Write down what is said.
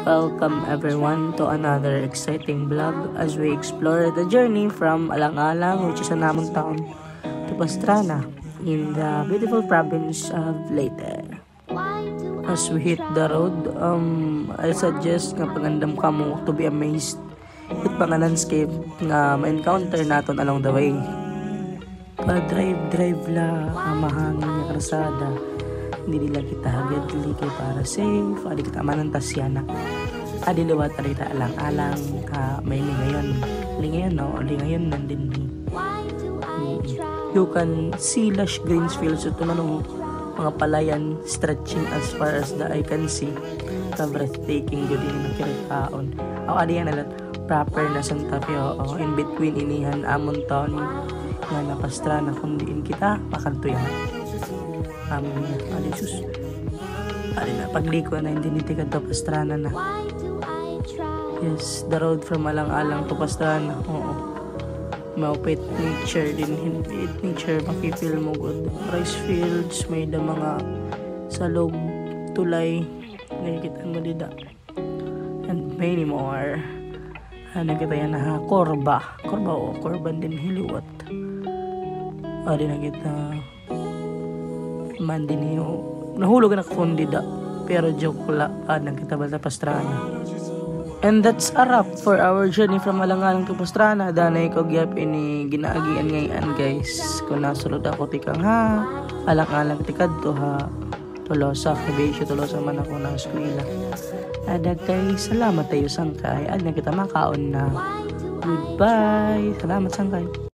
Welcome everyone to another exciting vlog as we explore the journey from Alang-Alang, which is a Namon town, to Pastrana in the beautiful province of Leyte. As we hit the road, I suggest nga pagandam ka mo to be amazed with mga landscape nga ma-encounter naton along the way. Pa-drive la mahangin nga krasada. Hindi nila kita hagadli kay para safe. Adi kita manantas yan na. Adi liwat arita alang-alang. May lingayon no? Lingayon nandin ni. You can see lush green fields. Ito na no, mga palayan stretching as far as the eye can see. Breathtaking good din ng kiritaon. Adi yan nalat proper na Santa Fe. In between inihan amon town nga Pastrana kung diin kita makanto yan. Alisus na pagliko na hindi nitigad to Pastrana na. Yes, the road from Alang-Alang to Pastrana. Oo, maupit nature din. Hindi nature makifeel mo good. Rice fields, may da mga salog, tulay, nakikita mo dida, and many more. Nakita yan na korba o korban din hiliwat. Di nakita man din yung nahulog na kafundida, pero joke la nakita ba sa Pastrana. And that's a wrap for our journey from Alang-Alang to Pastrana. Danay ko gyap ini ginaagian ngayon guys. Kung nasulod ako tikang Alang-Alang tikad to Tolosa kibesyo Tolosa man ako ng eskwela. Kay salamat tayo sangkay. Ad na kita makaon na. Goodbye. Salamat sangkay.